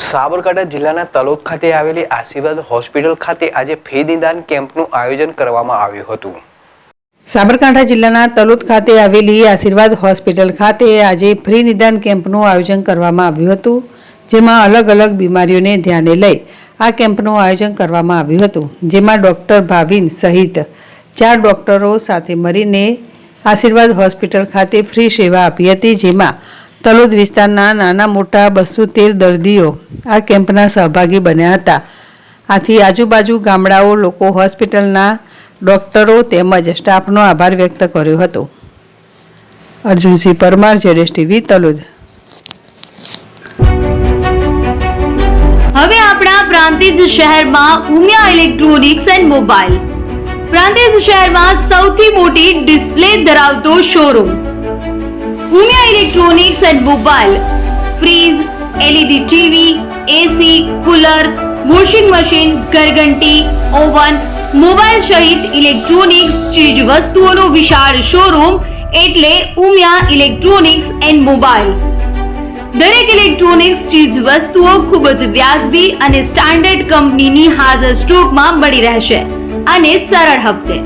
સાબરકાંઠા જિલ્લાના તલોદ ખાતે આવેલી આશીર્વાદ હોસ્પિટલ ખાતે આજે ફ્રી નિદાન કેમ્પનું આયોજન કરવામાં આવ્યું હતું। સાબરકાંઠા જિલ્લાના તલોદ ખાતે આવેલી આશીર્વાદ હોસ્પિટલ ખાતે આજે ફ્રી નિદાન કેમ્પનું આયોજન કરવામાં આવ્યું હતું, જેમાં અલગ અલગ બીમારીઓને ધ્યાને લઈ આ કેમ્પનું આયોજન કરવામાં આવ્યું હતું, જેમાં ડૉક્ટર ભાવિન સહિત 4 ડૉક્ટરો સાથે મળીને આશીર્વાદ હોસ્પિટલ ખાતે ફ્રી સેવા આપી હતી, જેમાં તલોદ વિસ્તારના નાના મોટા 213 દર્દીઓ આ કેમ્પના સહભાગી બન્યા હતા। આથી આજુબાજુ ગામડાઓ લોકો હોસ્પિટલના ડૉક્ટરો તેમજ સ્ટાફનો આભાર વ્યક્ત કર્યો હતો। અર્જુનસિંહ પરમાર, જેડેશ ટીવી, તલોદ। હવે આપણા પ્રાંતિજ શહેરમાં Umiya electronics and mobile Prantij શહેરમાં સૌથી મોટી ડિસ્પ્લે ધરાવતો showroom Umiya electronics and mobile fridge, LED TV, AC, cooler, washing machine, ઘરઘંટી, ઓવન, મોબાઈલ સહિત ઇલેક્ટ્રોનિક્સ ચીજ વસ્તુઓનો વિશાળ શોરૂમ એટલે ઉમિયા ઇલેક્ટ્રોનિક્સ એન્ડ મોબાઈલ। દરેક ઇલેક્ટ્રોનિક્સ ચીજ વસ્તુઓ ખૂબ જ વ્યાજબી અને સ્ટાન્ડર્ડ કંપનીની હાજર સ્ટોકમાં મળી રહેશે અને સરળ હપ્તે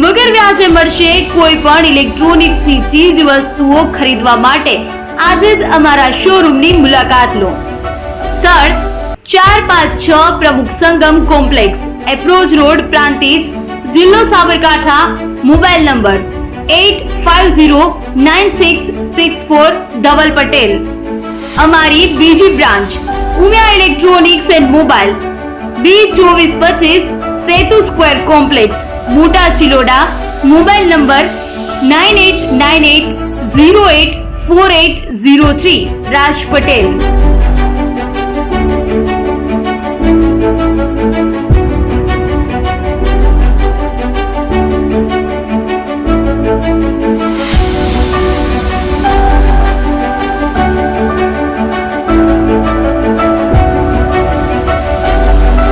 વગર વ્યાજે મળશે। કોઈ પણ ઇલેક્ટ્રોનિક્સની ચીજ વસ્તુઓ ખરીદવા માટે આજે જ અમારા શોરૂમની મુલાકાત લો। સ્થળ 456 Pramukh Sangam complex, approach road, Prantij, જિલ્લો સાબરકાંઠા। Mobile number 85096646 Dhaval Patel. અમારી બીજી branch Umiya electronics and mobile B2425 Setu square complex, Mota Chiloda. Mobile number 9898084803 Raj Patel.